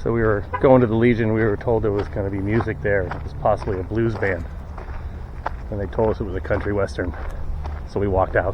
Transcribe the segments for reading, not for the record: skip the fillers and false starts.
So we were going to the Legion. We were told there was going to be music there. It was possibly a blues band. And they told us it was a country western. So we walked out.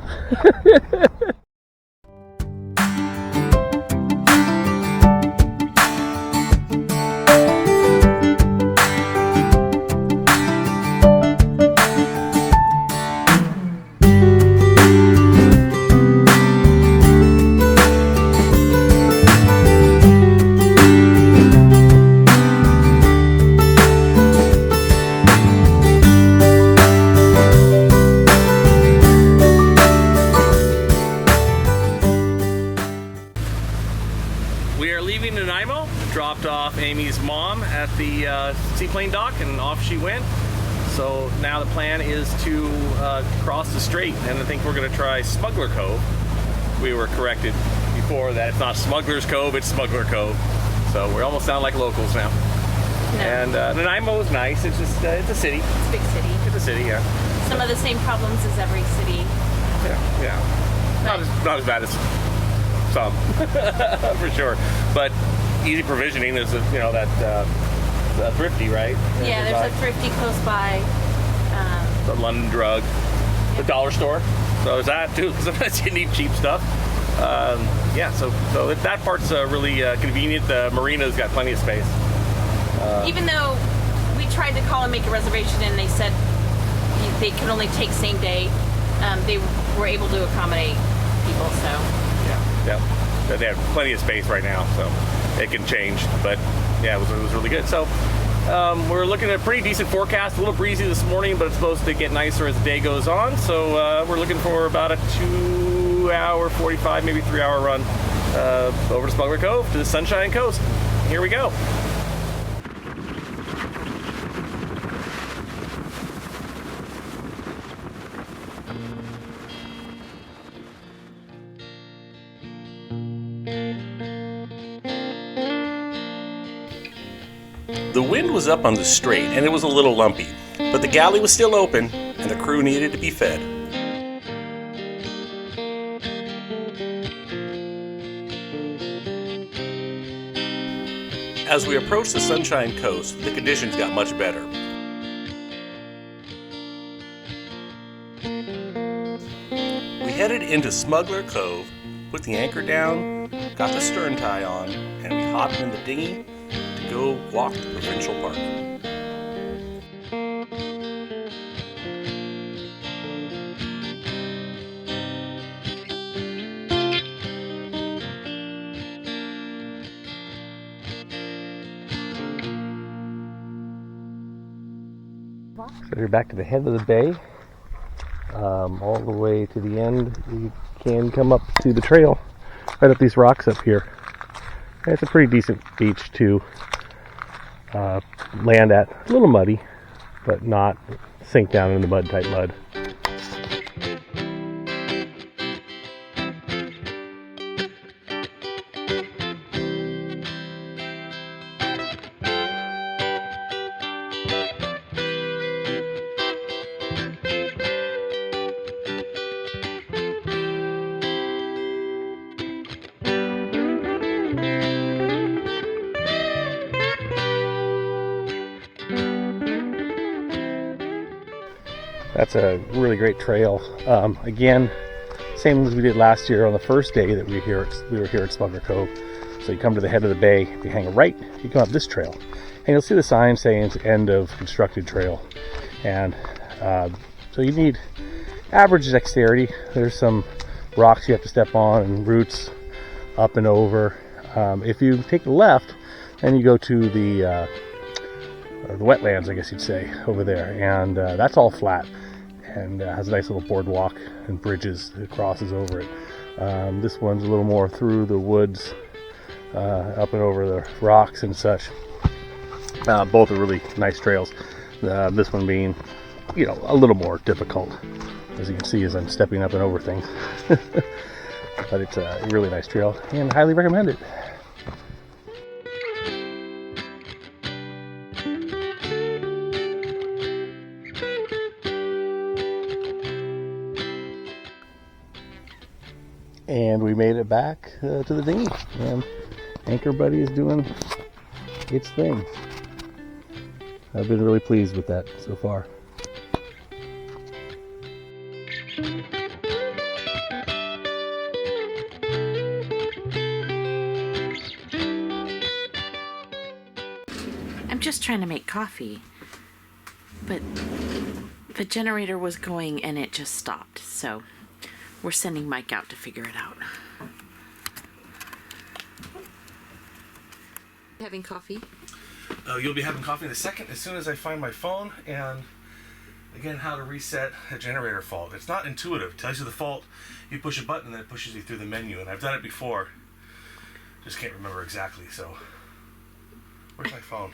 We are leaving Nanaimo, dropped off Amy's mom at the seaplane dock, and off she went. So now the plan is to cross the Strait, and I think we're going to try Smuggler Cove. We were corrected before that it's not Smuggler's Cove, it's Smuggler Cove. So we almost sound like locals now. No. And Nanaimo is nice. It's just it's a city. It's a big city. It's a city, yeah. Some of the same problems as every city. Yeah. Not as bad as some, for sure. But easy provisioning. There's that Thrifty, right? Yeah, there's a Thrifty close by. The London Drug, the dollar store. So there's that too. Sometimes you need cheap stuff. So that part's really convenient. The marina's got plenty of space. Even though we tried to call and make a reservation, and they said they could only take same day, they were able to accommodate people. So. Yeah, they have plenty of space right now, so it can change. But yeah, it was really good. So we're looking at a pretty decent forecast. A little breezy this morning, but it's supposed to get nicer as the day goes on. So we're looking for about a 2-hour, 45, maybe 3-hour run over to Smuggler Cove to the Sunshine Coast. Here we go. The wind was up on the Strait and it was a little lumpy, but the galley was still open and the crew needed to be fed. As we approached the Sunshine Coast, the conditions got much better. We headed into Smuggler Cove, put the anchor down, got the stern tie on, and we hopped in the dinghy to go walk the provincial park. So you're back to the head of the bay, all the way to the end. You can come up to the trail, right up these rocks up here. And it's a pretty decent beach to land at. A little muddy, but not sink down in the mud, tight mud. That's a really great trail. Again, same as we did last year on the first day that we were here at Smuggler Cove. So you come to the head of the bay, if you hang a right, you come up this trail. And you'll see the sign saying it's end of constructed trail. And so you need average dexterity. There's some rocks you have to step on and roots up and over. If you take the left, then you go to the wetlands, I guess you'd say, over there. And that's all flat. And has a nice little boardwalk and bridges that crosses over it. This one's a little more through the woods, up and over the rocks and such. Both are really nice trails. This one being, a little more difficult, as you can see as I'm stepping up and over things. But it's a really nice trail and highly recommend it. And we made it back to the dinghy, and Anchor Buddy is doing its thing. I've been really pleased with that so far. I'm just trying to make coffee, but the generator was going and it just stopped, so we're sending Mike out to figure it out. Having coffee? You'll be having coffee in a second as soon as I find my phone and again how to reset a generator fault. It's not intuitive. It tells you the fault, you push a button and then it pushes you through the menu, and I've done it before. Just can't remember exactly, so where's my phone?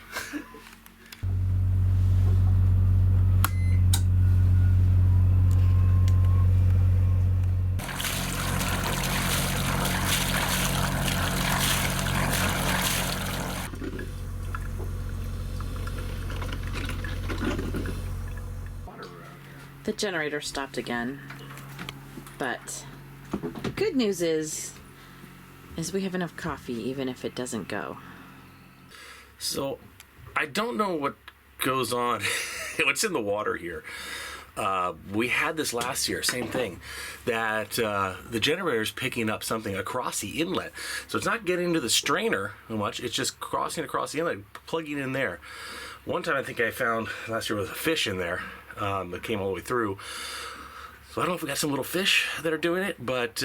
The generator stopped again, but the good news is we have enough coffee even if it doesn't go. So I don't know what goes on, what's in the water here. We had this last year, same thing, that the generator's picking up something across the inlet. So it's not getting into the strainer so much, it's just crossing across the inlet, plugging in there. One time I think I found last year was a fish in there that came all the way through. So I don't know if we got some little fish that are doing it, but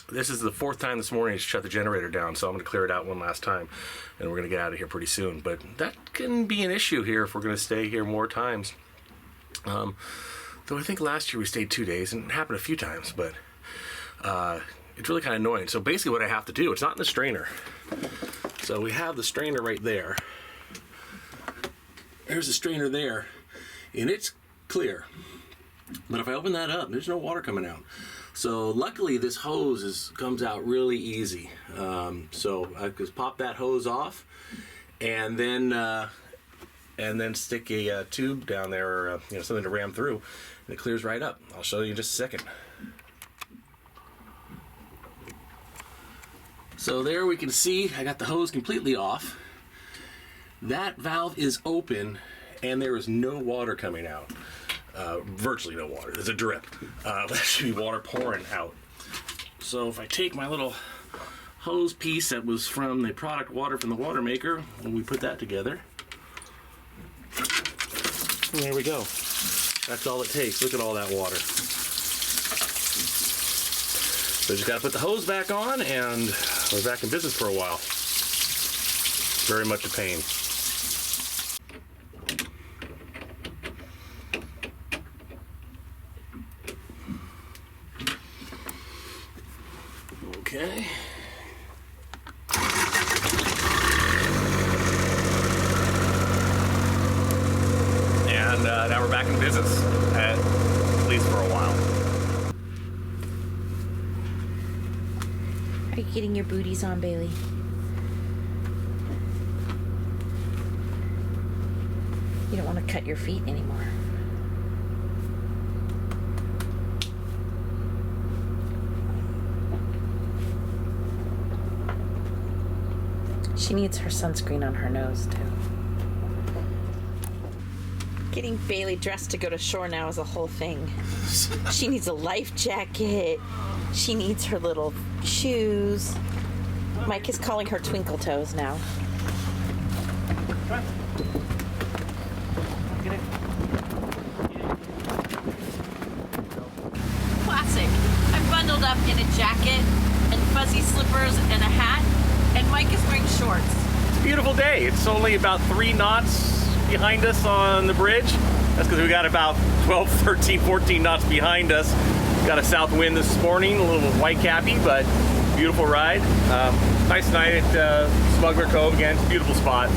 this is the fourth time this morning to shut the generator down, so I'm going to clear it out one last time, and we're going to get out of here pretty soon. But that can be an issue here if we're going to stay here more times. Though I think last year we stayed 2 days, and it happened a few times, but it's really kind of annoying. So basically what I have to do, it's not in the strainer. So we have the strainer right there. There's the strainer there, and it's clear. But if I open that up, there's no water coming out. So luckily this hose comes out really easy. So I just pop that hose off and then stick a tube down there, or something to ram through, and it clears right up. I'll show you in just a second. So there we can see I got the hose completely off. That valve is open and there is no water coming out. Virtually no water. There's a drip. There should be water pouring out. So if I take my little hose piece that was from the product water from the water maker, and we put that together, and there we go. That's all it takes. Look at all that water. So just got to put the hose back on, and we're back in business for a while. Very much a pain. Okay. And now we're back in business, at least for a while. Are you getting your booties on, Bailey? You don't want to cut your feet anymore. She needs her sunscreen on her nose, too. Getting Bailey dressed to go to shore now is a whole thing. She needs a life jacket. She needs her little shoes. Mike is calling her Twinkle Toes now. Classic. I'm bundled up in a jacket and fuzzy slippers and a hat, and Mike is wearing shorts. It's a beautiful day. It's only about 3 knots behind us on the bridge. That's because we got about 12, 13, 14 knots behind us. Got a south wind this morning, a little white cappy, but beautiful ride. Nice night at Smuggler Cove again. It's a beautiful spot.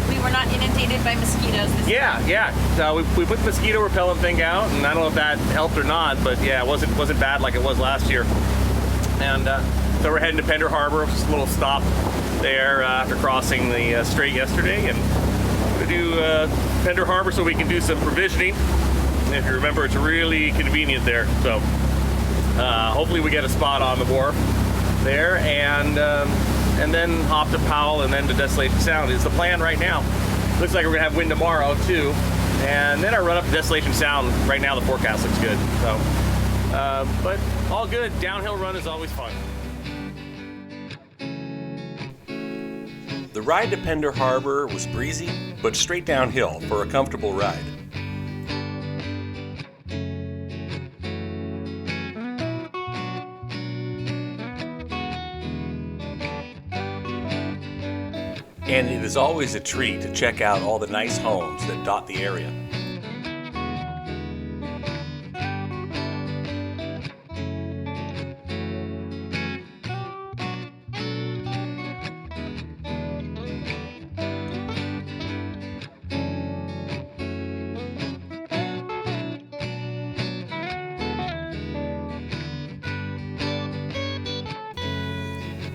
We were not inundated by mosquitoes this time. Yeah. We put the mosquito repellent thing out, and I don't know if that helped or not, but yeah, it wasn't bad like it was last year. And so we're heading to Pender Harbor, just a little stop there after crossing the Strait yesterday, and we're going to do Pender Harbor so we can do some provisioning. And if you remember, it's really convenient there. So hopefully we get a spot on the wharf there, and and then hop to Powell and then to Desolation Sound is the plan right now. Looks like we're gonna have wind tomorrow too. And then I run up to Desolation Sound. Right now the forecast looks good. So, but all good. Downhill run is always fun. The ride to Pender Harbor was breezy, but straight downhill for a comfortable ride. And it is always a treat to check out all the nice homes that dot the area.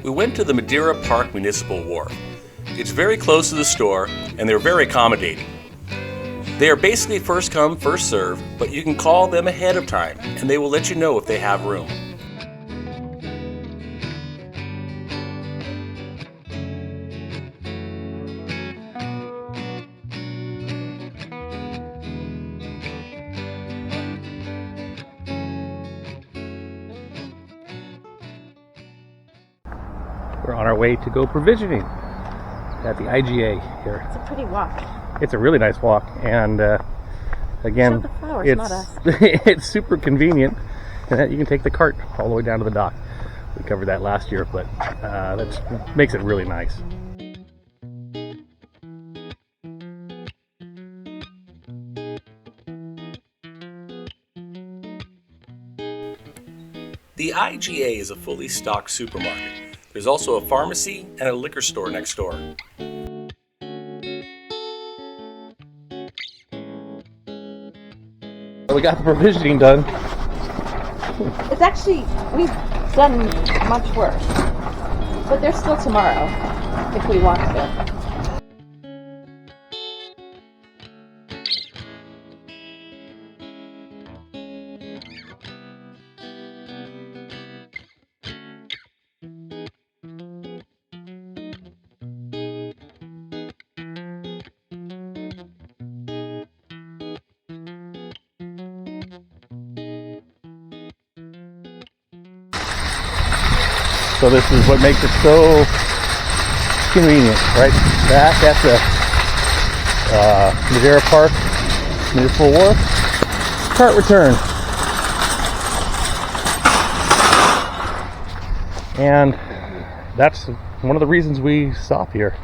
We went to the Madeira Park Municipal Wharf. It's very close to the store, and they're very accommodating. They are basically first come, first serve, but you can call them ahead of time, and they will let you know if they have room. We're on our way to go provisioning at the IGA here. It's a pretty walk. It's a really nice walk, and again, the flowers, it's not us. it's super convenient, and that you can take the cart all the way down to the dock. We covered that last year, but that makes it really nice. The IGA is a fully stocked supermarket. There's also a pharmacy and a liquor store next door. We got the provisioning done. It's actually, we've done much worse. But there's still tomorrow, if we want to. So this is what makes it so convenient, right? Back at the Madeira Park Municipal Wharf, cart return. And that's one of the reasons we stop here.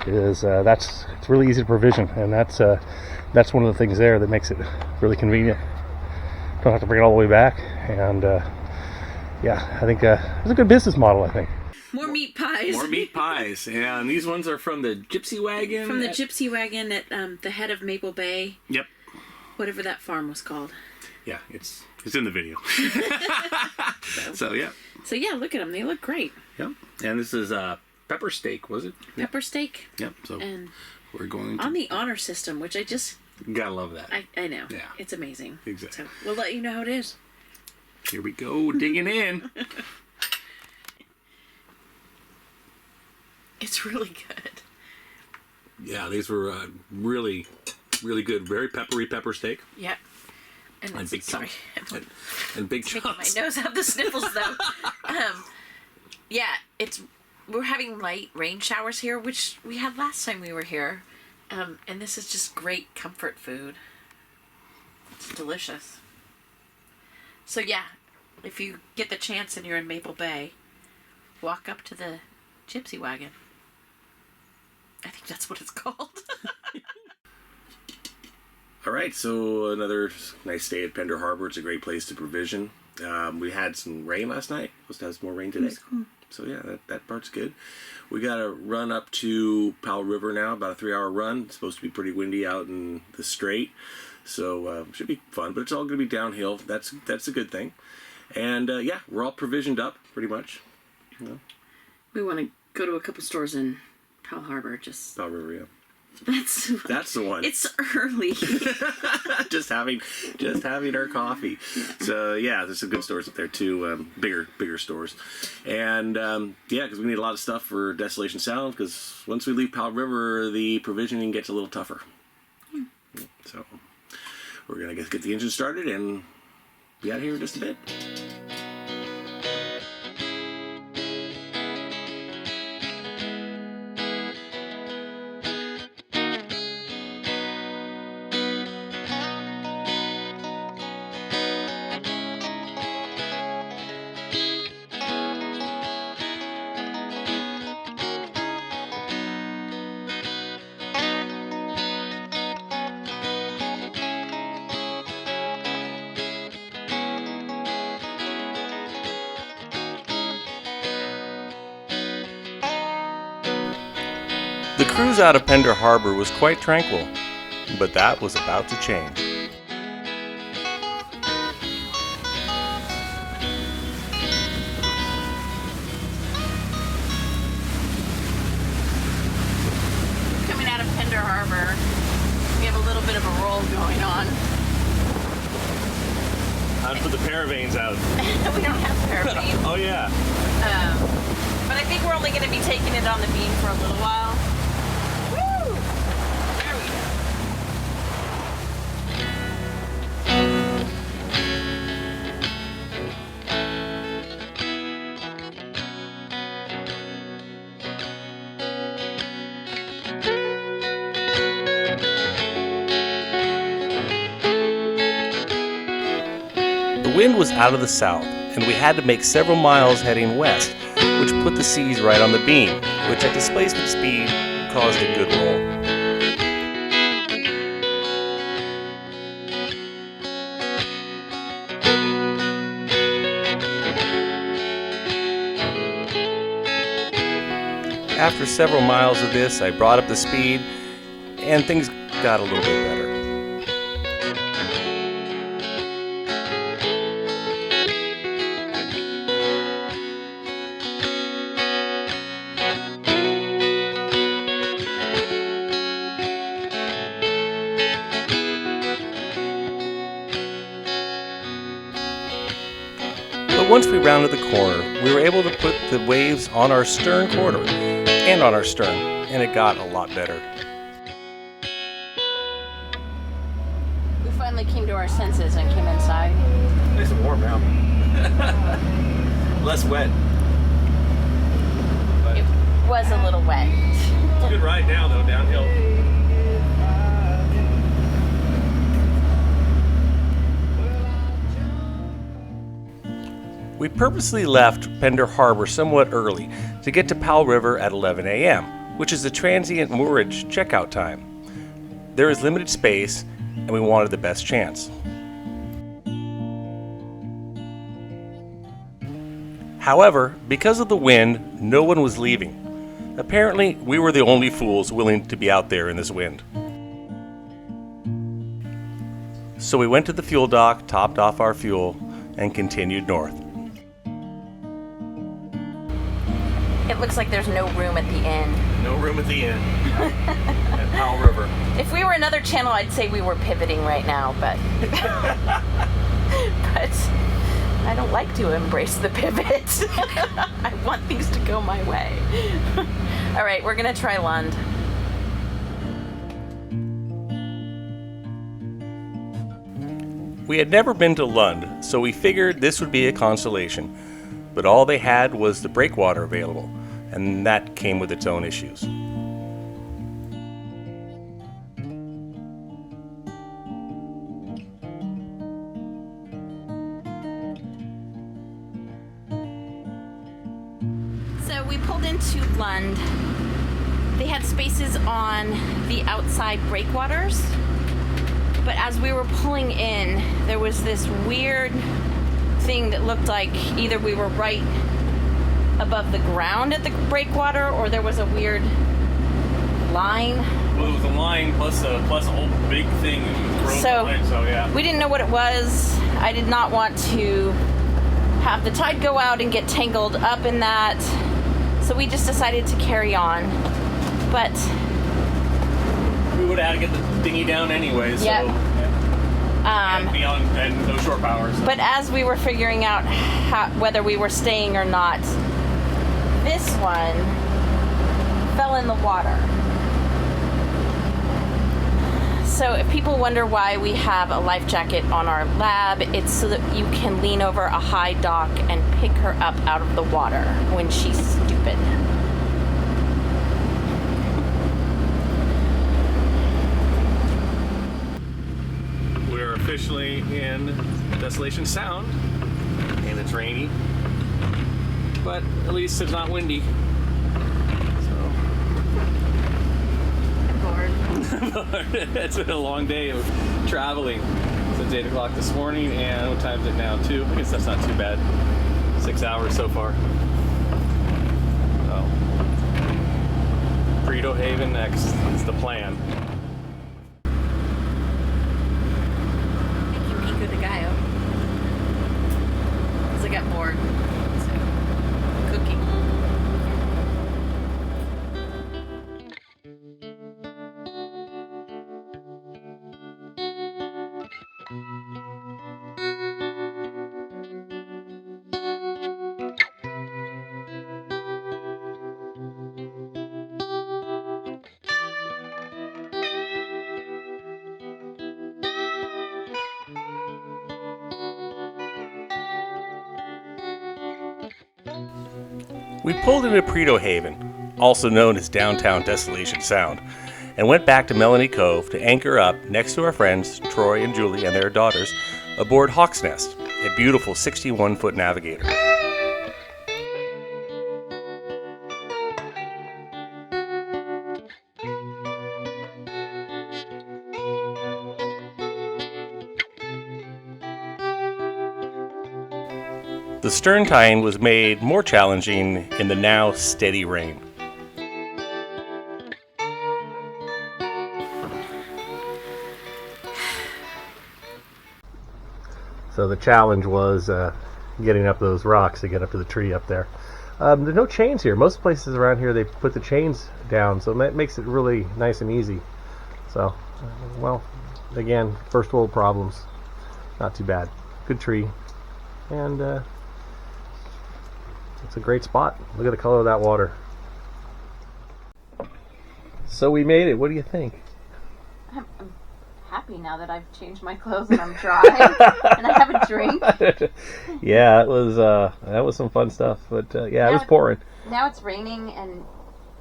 Is it's really easy to provision, and that's one of the things there that makes it really convenient. Don't have to bring it all the way back, and yeah, I think it's a good business model, I think. More meat pies. More meat pies. And these ones are from the Gypsy Wagon. From the Gypsy Wagon at the head of Maple Bay. Yep. Whatever that farm was called. Yeah, it's in the video. So, yeah. So, yeah, look at them. They look great. Yep. And this is pepper steak, was it? Pepper steak. Yep. So And we're going to... on the honor system, which I just... Gotta love that. I know. Yeah. It's amazing. Exactly. So, we'll let you know how it is. Here we go, digging in. It's really good. Yeah, these were really, really good. Very peppery pepper steak. Yeah. And And big sorry. chunks. And big Making chunks. my nose have the sniffles though. Yeah, we're having light rain showers here, which we had last time we were here. And this is just great comfort food. It's delicious. So yeah, if you get the chance and you're in Maple Bay, walk up to the Gypsy Wagon. I think that's what it's called. All right, so another nice stay at Pender Harbor. It's a great place to provision. We had some rain last night. Supposed to have some more rain today. Cool. So yeah, that part's good. We got to run up to Powell River now, about a 3-hour run. It's supposed to be pretty windy out in the Strait. So should be fun, but it's all going to be downhill. That's a good thing. And yeah, we're all provisioned up pretty much. You know, We want to go to a couple stores in Powell Harbor. Powell River, yeah. That's the one. It's early. just having our coffee. So yeah, there's some good stores up there too, bigger stores, and yeah, because we need a lot of stuff for Desolation Sound. Because once we leave Powell River, the provisioning gets a little tougher. So we're gonna get the engine started and be out of here in just a bit. The cruise out of Pender Harbor was quite tranquil, but that was about to change. Coming out of Pender Harbor, we have a little bit of a roll going on. I'd put the paravanes out. We don't have paraffin. Oh yeah. But I think we're only going to be taking it on the beam for a little while. Woo! There we go. The wind was out of the south, and we had to make several miles heading west, which put the seas right on the beam, which at displacement speed caused a good roll. After several miles of this, I brought up the speed, and things got a little bit better. Once we rounded the corner, we were able to put the waves on our stern quarter and on our stern, and it got a lot better. We finally came to our senses and came inside. Nice and warm now. Less wet. But It was a little wet. it's a good ride now, though, downhill. We purposely left Pender Harbor somewhat early to get to Powell River at 11 a.m., which is the transient moorage checkout time. There is limited space, and we wanted the best chance. However, because of the wind, no one was leaving. Apparently, we were the only fools willing to be out there in this wind. So we went to the fuel dock, topped off our fuel, and continued north. It looks like there's no room at the inn. No room at the inn. At Powell River. If we were another channel, I'd say we were pivoting right now, but but I don't like to embrace the pivot. I want things to go my way. All right, we're gonna try Lund. We had never been to Lund, so we figured this would be a consolation. But all they had was the breakwater available, and that came with its own issues. So we pulled into Lund. They had spaces on the outside breakwaters, but as we were pulling in, there was this weird thing that looked like either we were right above the ground at the breakwater or there was a weird line. Well, it was a line plus a whole big thing with growth So, line, so yeah. We didn't know what it was. I did not want to have the tide go out and get tangled up in that. So we just decided to carry on. But We would have had to get the dinghy down anyway, so. Yep. And no shore power. So. But as we were figuring out whether we were staying or not, this one fell in the water. So if people wonder why we have a life jacket on our lab, it's so that you can lean over a high dock and pick her up out of the water when she's stupid. We're officially in Desolation Sound, and it's rainy, but at least it's not windy. It's been a long day of traveling since 8 o'clock this morning, and what time is it now? 2? I guess that's not too bad. 6 hours so far. So, Prito Haven next is the plan. Thank you, Pico de Gallo. Because I got more. So, cooking. We pulled into Prito Haven, also known as downtown Desolation Sound, and went back to Melanie Cove to anchor up next to our friends Troy and Julie and their daughters aboard Hawk's Nest, a beautiful 61-foot navigator. The stern tying was made more challenging in the now steady rain. So the challenge was getting up those rocks to get up to the tree up there. There's no chains here. Most places around here they put the chains down, so that makes it really nice and easy. So, well, again, first world problems. Not too bad. Good tree. And it's a great spot. Look at the color of that water. So we made it. What do you think? I'm happy now that I've changed my clothes and I'm dry and I have a drink. Yeah, that was some fun stuff. But yeah, it was pouring. Now it's raining, and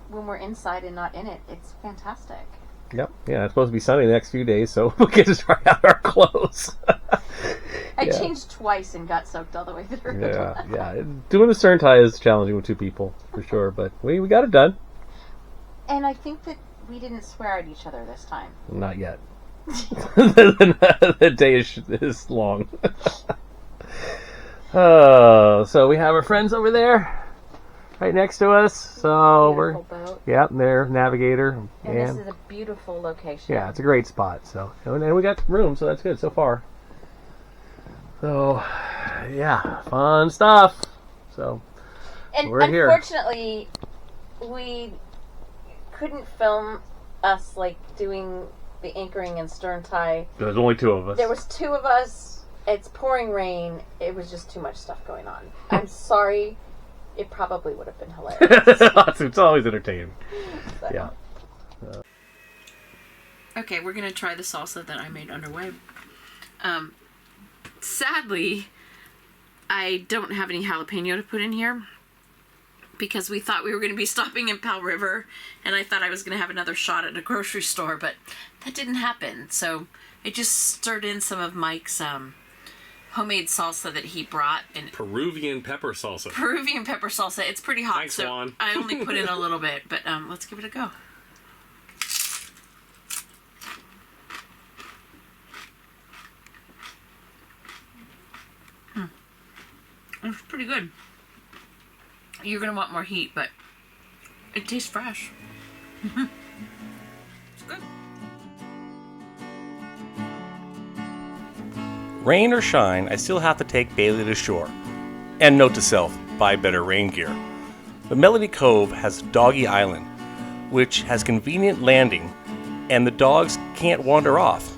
when we're inside and not in it, it's fantastic. Yep. Yeah, it's supposed to be sunny the next few days, so we'll get to try out our clothes. I changed twice and got soaked all the way through. Yeah. Doing the stern tie is challenging with two people, for sure, but we got it done. And I think that we didn't swear at each other this time. Not yet. The day is long. So we have our friends over there, right next to us. So Beautiful boat. yeah, they're navigator, And this is a beautiful location. yeah, it's a great spot. So and we got room, so that's good so far. So yeah, fun stuff. So And we're here. unfortunately, we couldn't film us doing the anchoring and stern tie. There's only two of us. There was two of us. It's pouring rain. It was just too much stuff going on. I'm sorry. It probably would have been hilarious. It's always entertaining. So. Yeah. Okay, we're gonna try the salsa that I made underway. Sadly, I don't have any jalapeno to put in here because we thought we were going to be stopping in Powell River, and I thought I was going to have another shot at a grocery store, but that didn't happen. So I just stirred in some of Mike's homemade salsa that he brought. And Peruvian pepper salsa. Peruvian pepper salsa. It's pretty hot, Thanks, so Juan. I only put in a little bit, but let's give it a go. It's pretty good. You're going to want more heat, but it tastes fresh. It's good. Rain or shine, I still have to take Bailey to shore. And note to self, buy better rain gear. But Melanie Cove has Doggy Island, which has convenient landing and the dogs can't wander off.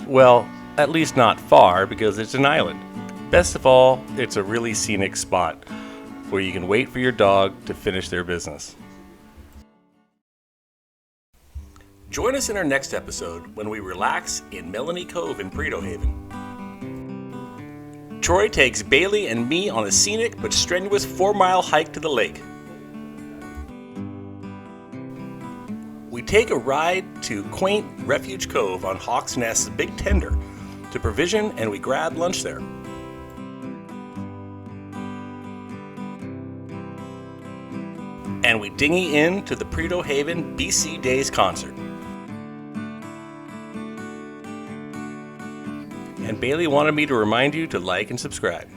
Well, at least not far, because it's an island. Best of all, it's a really scenic spot where you can wait for your dog to finish their business. Join us in our next episode when we relax in Melanie Cove in Prado Haven. Troy takes Bailey and me on a scenic but strenuous 4-mile hike to the lake. We take a ride to quaint Refuge Cove on Hawk's Nest's Big Tender to provision, and we grab lunch there. And we dinghy in to the Prado Haven BC Days concert. And Bailey wanted me to remind you to like and subscribe.